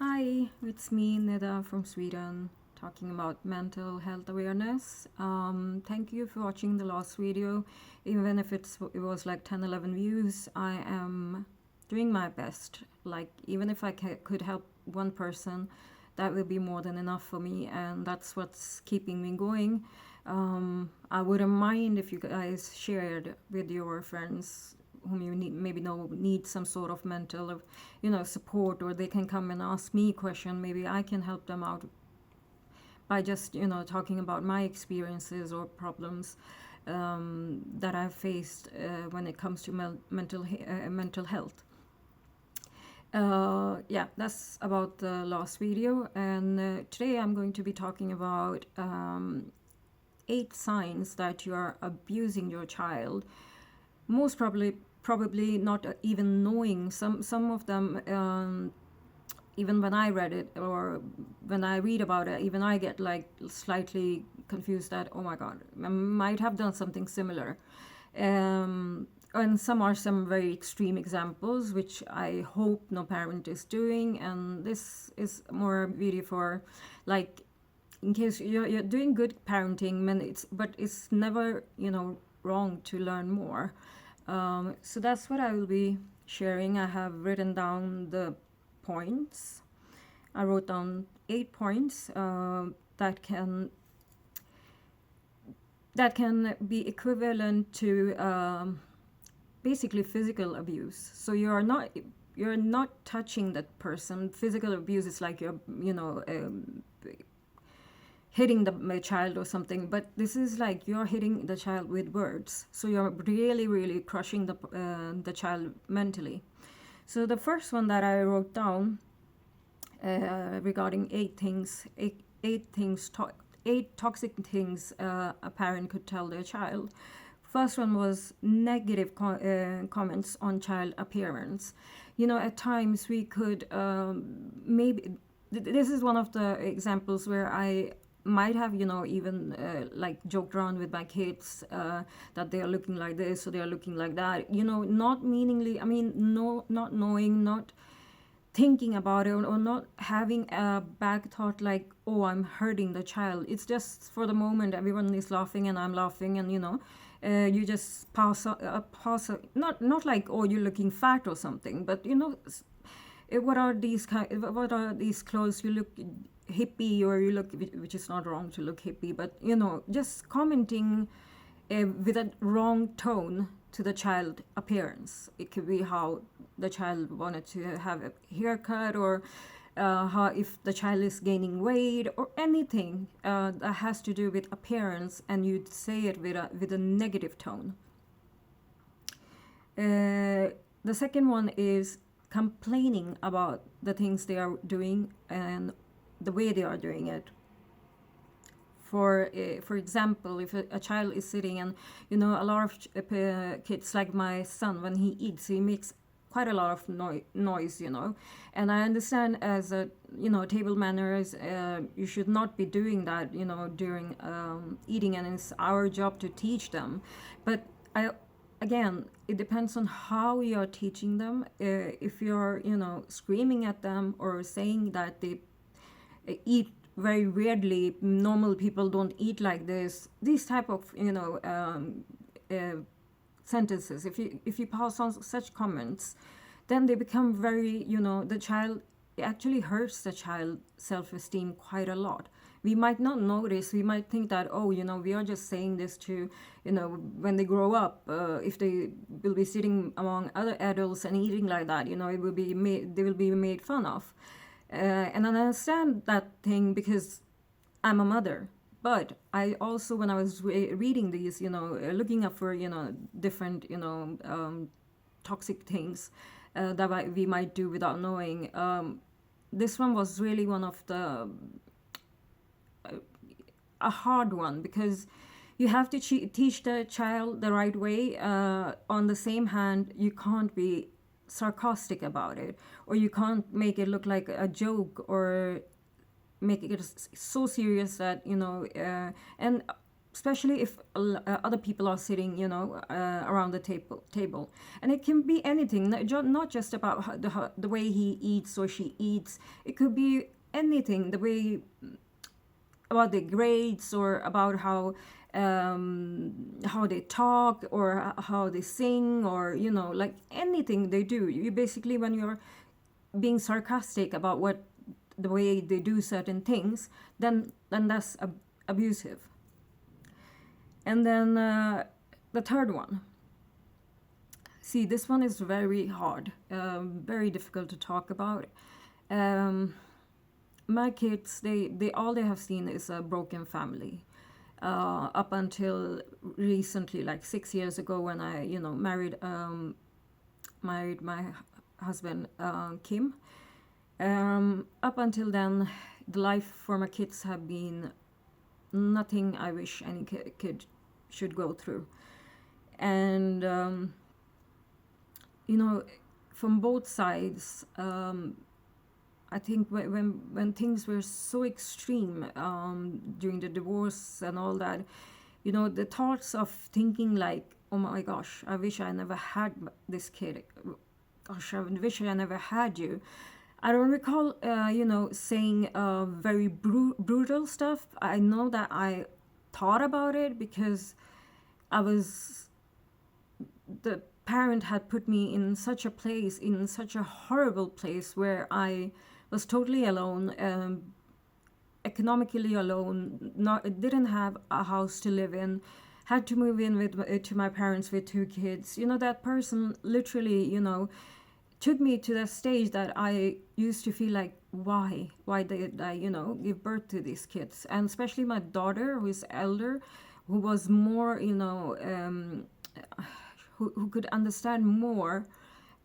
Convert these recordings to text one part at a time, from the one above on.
Hi, it's me, Nida from Sweden, talking about mental health awareness. Thank you for watching the last video. Even if it was like 10, 11 views, I am doing my best. Like, even if I could help one person, that will be more than enough for me, and that's what's keeping me going. I wouldn't mind if you guys shared with your friends whom you need some sort of mental support, or they can come and ask me a question. Maybe I can help them out by just talking about my experiences or problems that I've faced when it comes to mental health. Yeah, that's about the last video, and today I'm going to be talking about 8 signs that you are abusing your child. Most probably not even knowing some of them. Even when I read it, or when I read about it, even I get like slightly confused that, oh my god, I might have done something similar. And some very extreme examples, which I hope no parent is doing. And this is more a video for, like, in case you're doing good parenting, but it's never wrong to learn more. So that's what I will be sharing. I have written down the points. I wrote down 8 points that can be equivalent to basically physical abuse. So you're not touching that person. Physical abuse is like you're hitting the child or something, but this is like you're hitting the child with words. So you're really crushing the child mentally. So the first one that I wrote down regarding 8 things, 8 toxic things a parent could tell their child. First one was negative comments on child appearance. At times we could maybe. This is one of the examples where I might have even like joked around with my kids that they are looking like this or they are looking like that, not meaningly. I mean, no, not knowing, not thinking about it, or not having a back thought like, oh, I'm hurting the child. It's just for the moment everyone is laughing and I'm laughing, and you just pass not like, oh, you're looking fat or something, but what are these clothes, you look hippie, or you look, which is not wrong to look hippie, but just commenting with a wrong tone to the child appearance. It could be how the child wanted to have a haircut, or how, if the child is gaining weight, or anything that has to do with appearance, and you'd say it with a negative tone. The second one is complaining about the things they are doing and the way they are doing it. For example, if a child is sitting, and a lot of kids, like my son, when he eats, he makes quite a lot of noise, and I understand, as a table manners, you should not be doing that during eating, and it's our job to teach them. But again, it depends on how you're teaching them. If you're screaming at them, or saying that they eat very weirdly, normal people don't eat like this, these type of uh, sentences, if you pass on such comments, then they become very, the child, it actually hurts the child self-esteem quite a lot. We might not notice. We might think that, oh, we are just saying this to, when they grow up, if they will be sitting among other adults and eating like that, it will be they will be made fun of. And I understand that thing because I'm a mother. But I also, when I was reading these, looking up for, different, toxic things that we might do without knowing. This one was really one of a hard one, because you have to teach the child the right way. On the same hand, you can't be sarcastic about it, or you can't make it look like a joke, or make it so serious that and especially if other people are sitting, around the table. And it can be anything, not just about the way he eats or she eats. It could be anything, the way, about their grades, or about how they talk, or how they sing, or like anything they do. You basically, when you're being sarcastic about what the way they do certain things, then that's abusive. And then the third one. See, this one is very hard, very difficult to talk about. My kids, they all they have seen is a broken family. Up until recently, like 6 years ago, when I, married my husband, Kim. Up until then, the life for my kids have been nothing I wish any kid should go through. And from both sides, I think when things were so extreme, during the divorce and all that, the thoughts of thinking like, oh my gosh, I wish I never had this kid. Gosh, I wish I never had you. I don't recall, saying very brutal stuff. I know that I thought about it because the parent had put me in such a place, in such a horrible place, where I was totally alone, economically alone, didn't have a house to live in, had to move in to my parents with 2 kids. That person literally, took me to that stage that I used to feel like, why did I, give birth to these kids? And especially my daughter, who is elder, who was more, who could understand more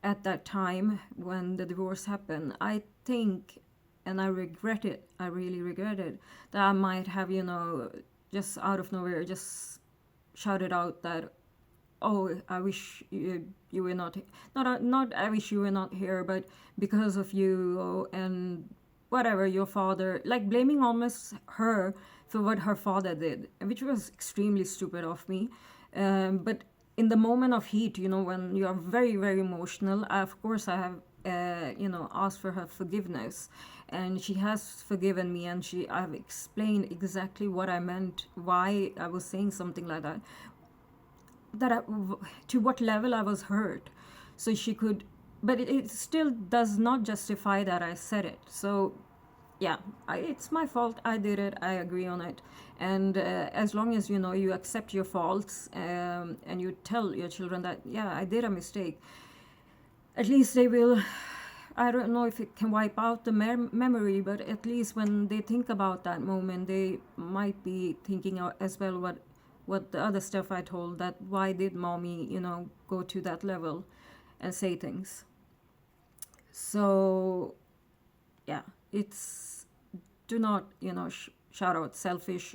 at that time when the divorce happened. I think, and I regret it, I really regret it, that I might have, just out of nowhere, just shouted out that, oh, I wish you were not I wish you were not here, but because of you, and whatever, your father, like blaming almost her for what her father did, which was extremely stupid of me. But in the moment of heat, when you are very, very emotional, of course I have, asked for her forgiveness, and she has forgiven me, and I've explained exactly what I meant, why I was saying something like that, to what level I was hurt, so she could. But it still does not justify that I said it. So yeah, it's my fault. I did it. I agree on it. And as long as you accept your faults, and you tell your children that, yeah, I did a mistake, at least they will. I don't know if it can wipe out the memory, but at least when they think about that moment, they might be thinking as well what the other stuff I told, that why did mommy, go to that level and say things. So yeah, it's, do not, shout out selfish.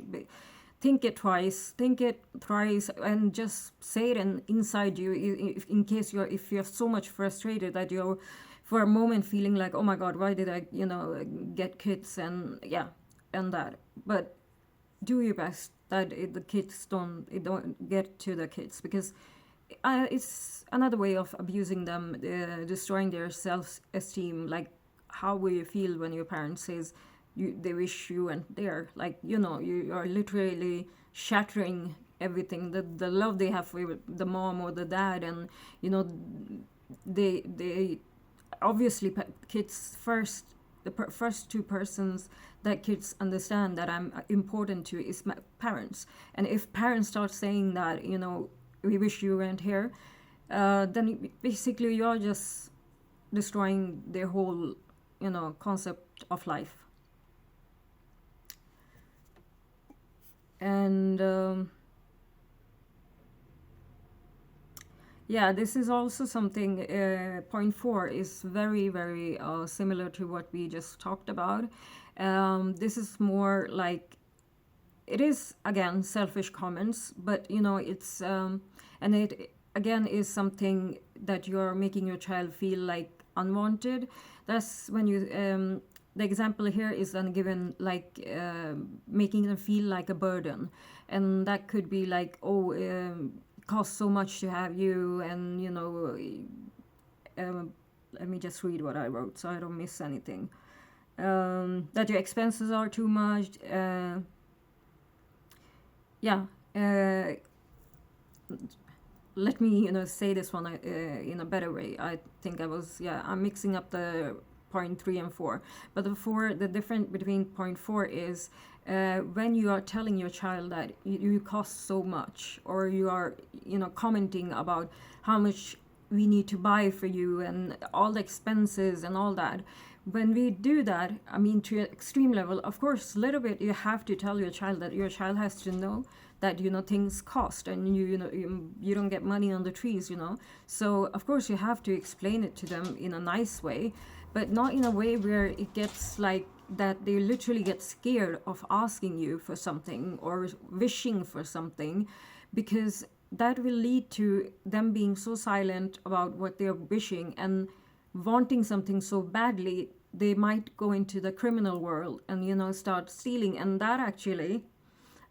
Think it thrice, and just say it inside you, in case if you're so much frustrated that you're for a moment feeling like, oh my god, why did I, get kids, and yeah, and that. But do your best that the kids don't get to the kids, because it's another way of abusing them, destroying their self-esteem. Like, how will you feel when your parent says they wish you weren't there? Like, you are literally shattering everything, the love they have for the mom or the dad. And they obviously, kids first, the first 2 persons that kids understand that I'm important to is my parents. And if parents start saying that, we wish you weren't here, then basically you're just destroying their whole, concept of life. And yeah, this is also something, point 4 is very, very similar to what we just talked about. This is more like, it is again selfish comments, but it's and it again is something that you're making your child feel like unwanted. That's when you the example here is then given like making them feel like a burden, and that could be like, oh, it costs so much to have you, and um, let me just read what I wrote so I don't miss anything. That your expenses are too much. Yeah. Let me say this one in a better way. I think I'm mixing up the point 3 and 4, but the difference between point 4 is when you are telling your child that you cost so much, or you are commenting about how much we need to buy for you and all the expenses and all that. When we do that, I mean, to an extreme level, of course, a little bit you have to tell your child that your child has to know that things cost, and you don't get money on the trees. So of course you have to explain it to them in a nice way, but not in a way where it gets like that they literally get scared of asking you for something or wishing for something, because that will lead to them being so silent about what they're wishing and wanting something so badly. They might go into the criminal world and start stealing, and that actually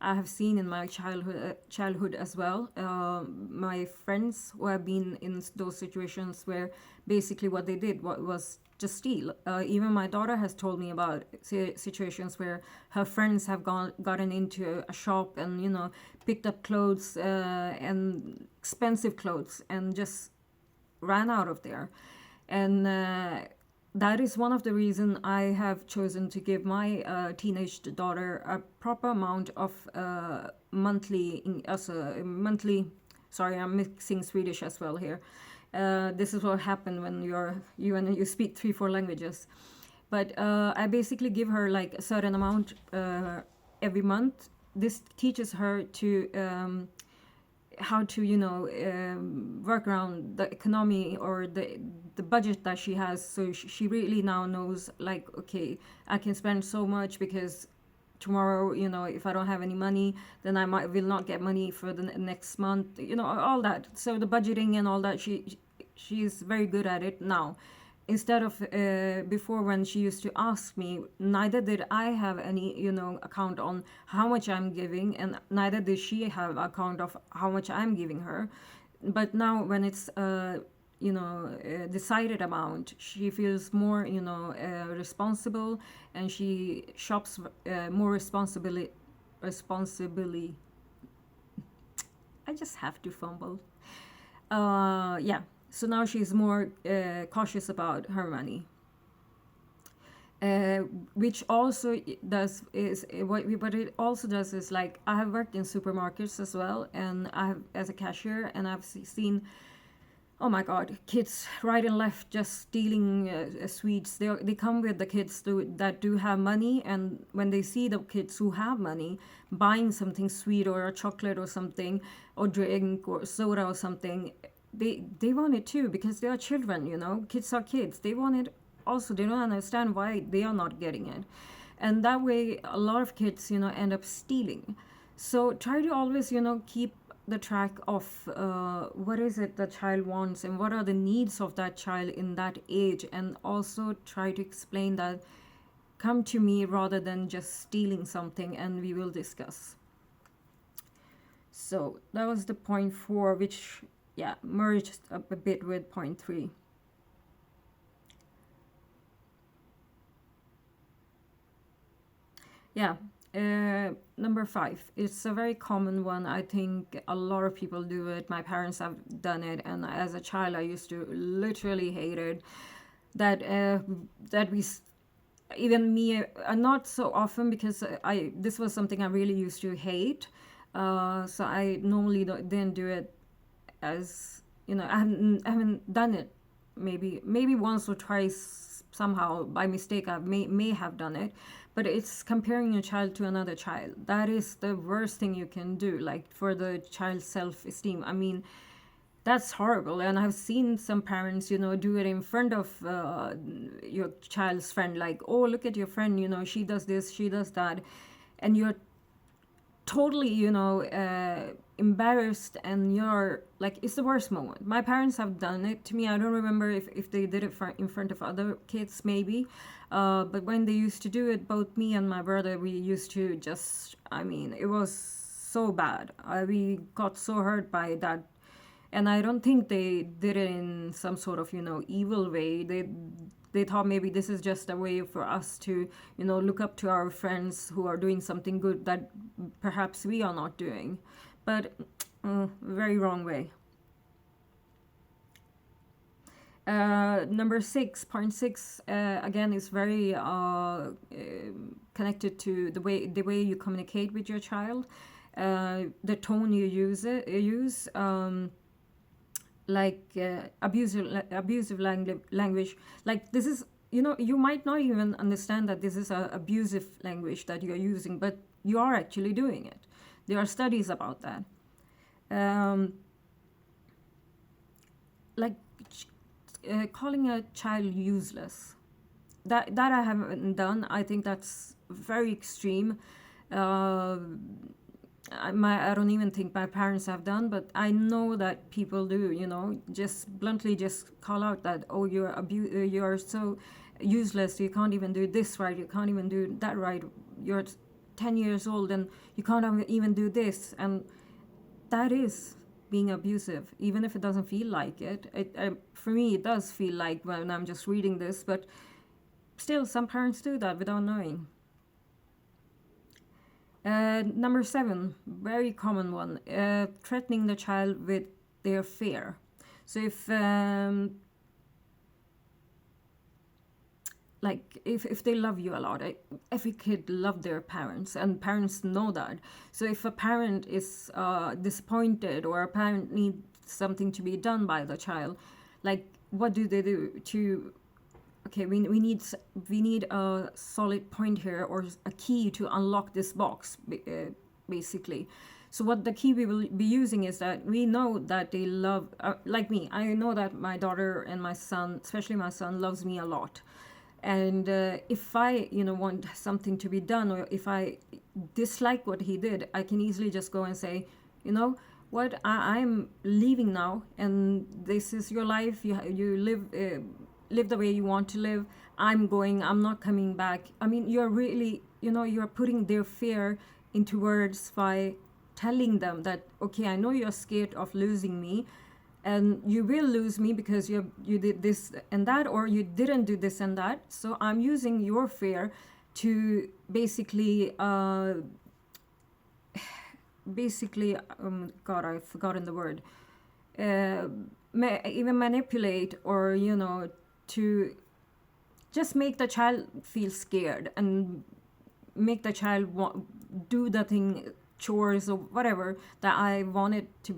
I have seen in my childhood as well. My friends who have been in those situations where basically what they did was just steal. Even my daughter has told me about situations where her friends have gotten into a shop and picked up clothes and expensive clothes and just ran out of there. And that is one of the reasons I have chosen to give my teenage daughter a proper amount of monthly. Sorry, I'm mixing Swedish as well here. This is what happens when you speak 3-4 languages. But I basically give her like a certain amount every month. This teaches her to how to work around the economy or the budget that she has. So she really now knows, like, okay, I can spend so much because tomorrow, if I don't have any money, then I will not get money for the next month, all that. So the budgeting and all that, she's very good at it now. Instead of before, when she used to ask me, neither did I have any account on how much I'm giving, and neither did she have account of how much I'm giving her. But now when it's decided amount, she feels more responsible, and she shops more responsibly. I just have to fumble. Yeah. So now she's more cautious about her money. Which also does is what it also does is, like, I have worked in supermarkets as well, and I have as a cashier, and I've seen, oh my God, kids right and left just stealing sweets. They come with the kids that do have money, and when they see the kids who have money buying something sweet or a chocolate or something, or drink or soda or something, they want it too, because they are children. Kids are kids. They want it also. They don't understand why they are not getting it, and that way a lot of kids end up stealing. So try to always keep the track of what is it the child wants and what are the needs of that child in that age, and also try to explain that, come to me rather than just stealing something, and we will discuss. So that was the point 4, which merged up a bit with point 3. Yeah. Number 5. It's a very common one. I think a lot of people do it. My parents have done it, and as a child, I used to literally hate it. That we, even me, not so often, because this was something I really used to hate. So I normally didn't do it, as I haven't done it. Maybe once or twice, somehow by mistake I may have done it, but it's comparing your child to another child. That is the worst thing you can do, like, for the child's self-esteem. I mean, that's horrible, and I've seen some parents do it in front of your child's friend, like, oh, look at your friend, she does this, she does that, and you're totally, embarrassed, and you're like, it's the worst moment. My parents have done it to me. I don't remember if they did it in front of other kids, maybe. But when they used to do it, both me and my brother, we used to just, I mean, it was so bad. We got so hurt by that. And I don't think they did it in some sort of, evil way. They thought maybe this is just a way for us to, look up to our friends who are doing something good that perhaps we are not doing. But very wrong way. Number 6.6 again is very connected to the way you communicate with your child, the tone you use. Like abusive language. Like, this is, you might not even understand that this is a abusive language that you're using, but you are actually doing it. There are studies about that. Like calling a child useless, that I haven't done. I think that's very extreme. I don't even think my parents have done, but I know that people do, just bluntly just call out that, oh, you're so useless, you can't even do this right, you can't even do that right, you're 10 years old and you can't even do this. And that is being abusive, even if it doesn't feel like it. For me, it does feel like when I'm just reading this, but still, some parents do that without knowing. Number 7, very common one, threatening the child with their fear. So if they love you a lot, every kid love their parents, and parents know that. So if a parent is disappointed, or a parent needs something to be done by the child, like, what do they do to, okay, we need a solid point here, or a key to unlock this box, basically. So what the key we will be using is that we know that they love, like me, I know that my daughter and my son, especially my son, loves me a lot. And if I, want something to be done, or if I dislike what he did, I can easily just go and say, what, I'm leaving now, and this is your life. You live the way you want to live. I'm not coming back. I mean, you're really, you're putting their fear into words by telling them that, okay, I know you're scared of losing me, and you will lose me because you did this and that, or you didn't do this and that. So I'm using your fear to basically God, I've forgotten the word, even manipulate, or to just make the child feel scared, and make the child do the thing, chores or whatever, that I wanted to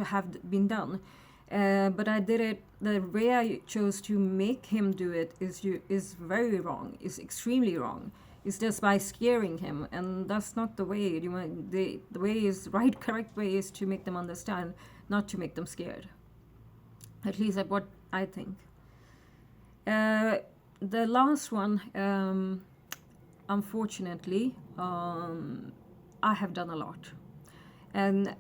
have been done. But I did it, the way I chose to make him do it is very wrong, is extremely wrong. It's just by scaring him, and that's not the way. The way is right, correct way is to make them understand, not to make them scared. At least that's what I think. The last one, unfortunately, I have done a lot, and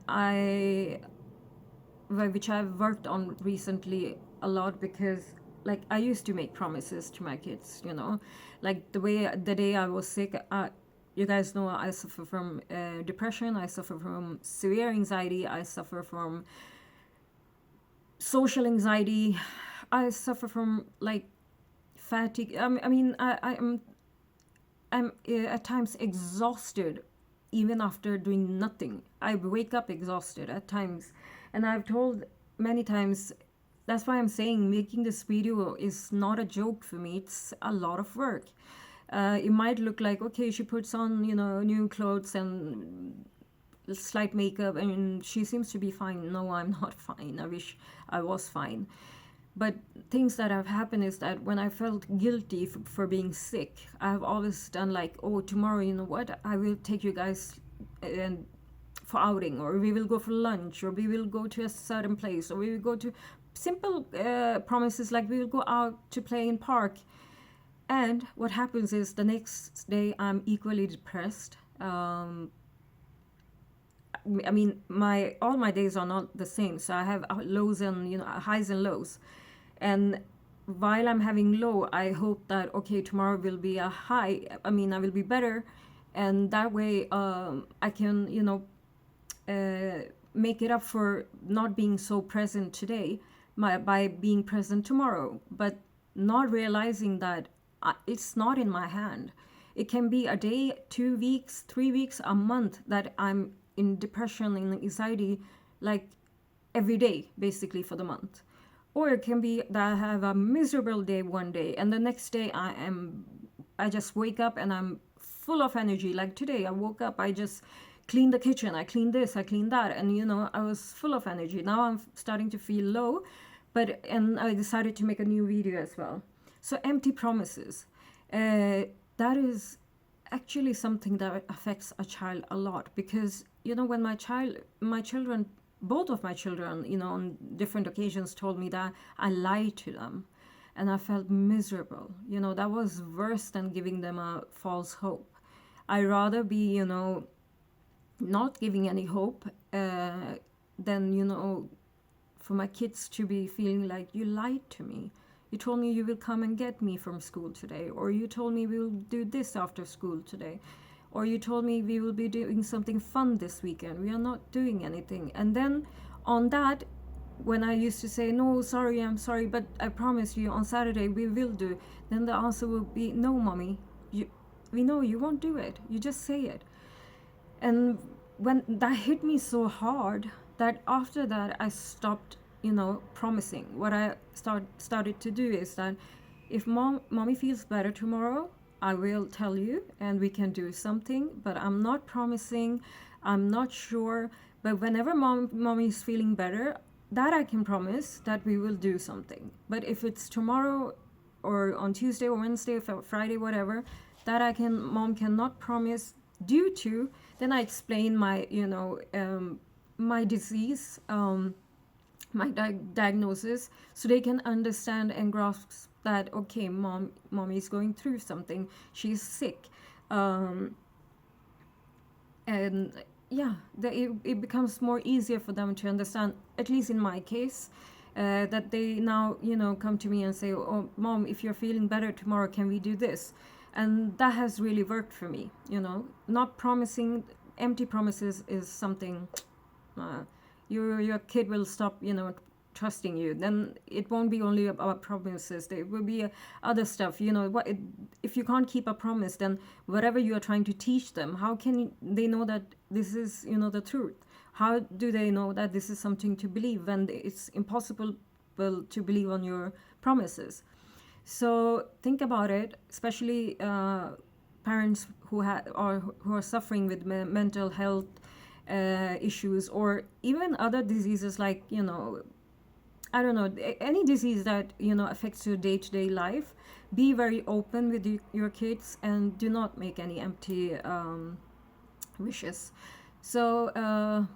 which I've worked on recently a lot, because like I used to make promises to my kids, like the day I was sick. You guys know I suffer from depression, I suffer from severe anxiety, I suffer from social anxiety, I suffer from like fatigue. I'm at times exhausted, even after doing nothing. I wake up exhausted at times, and I've told many times, that's why I'm saying making this video is not a joke for me. It's a lot of work. It might look like, okay, she puts on, new clothes and slight makeup, and she seems to be fine. No, I'm not fine. I wish I was fine. But things that have happened is that when I felt guilty for being sick, I've always done like, oh, tomorrow, you know what, I will take you guys and for outing, or we will go for lunch, or we will go to a certain place, or we will go to simple promises like we will go out to play in park. And what happens is the next day I'm equally depressed. I mean, my all my days are not the same, so I have lows and highs and lows. And while I'm having low, I hope that okay, tomorrow will be a high. I mean, I will be better, and that way I can make it up for not being so present today by being present tomorrow, but not realizing that it's not in my hand. It can be a day, 2 weeks, 3 weeks, a month that I'm in depression and anxiety, like every day, basically, for the month. Or it can be that I have a miserable day one day, and the next day I just wake up and I'm full of energy. Like today, I woke up, I just cleaned the kitchen, I cleaned this, I cleaned that, and I was full of energy. Now I'm starting to feel low, and I decided to make a new video as well. So empty promises, that is actually something that affects a child a lot, because when my children, both of my children, on different occasions told me that I lied to them, and I felt miserable. That was worse than giving them a false hope. I rather be not giving any hope than for my kids to be feeling like you lied to me. You told me you will come and get me from school today, or you told me we'll do this after school today, or you told me we will be doing something fun this weekend. We are not doing anything. And then on that, when I used to say, no, sorry, I'm sorry, but I promise you on Saturday we will do, then the answer will be, no, mommy, we know you won't do it. You just say it. And when that hit me so hard, that after that I stopped promising. What I started to do is that if mommy feels better tomorrow, I will tell you and we can do something, but I'm not promising. I'm not sure. But whenever mommy is feeling better, that I can promise that we will do something. But if it's tomorrow or on Tuesday or Wednesday or Friday, whatever, that mom cannot promise due to, then I explain my my disease, my diagnosis, so they can understand and grasp that okay, mommy is going through something, she's sick, and yeah, it becomes more easier for them to understand, at least in my case, that they now come to me and say, oh mom, if you're feeling better tomorrow, can we do this? And that has really worked for me. Not promising. Empty promises is something your kid will stop trusting you. Then it won't be only about promises, there will be other stuff. If you can't keep a promise, then whatever you are trying to teach them, how can they know that this is the truth? How do they know that this is something to believe when it's impossible to believe on your promises? So think about it, especially parents who are suffering with mental health issues, or even other diseases like I don't know, any disease that affects your day-to-day life. Be very open with your kids and do not make any empty wishes. So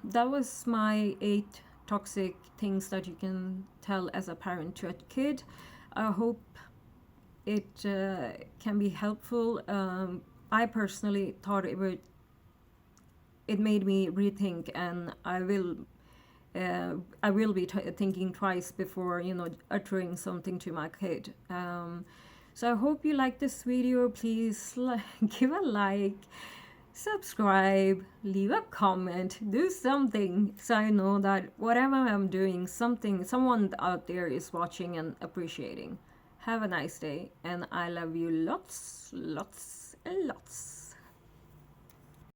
that was my 8 toxic things that you can tell as a parent to a kid. I hope it can be helpful. I personally thought it made me rethink, and I will be thinking twice before uttering something to my kid. So I hope you like this video. Please give a like, subscribe, leave a comment, do something, so I know that whatever I'm doing, someone out there is watching and appreciating. Have a nice day, and I love you lots, lots, and lots.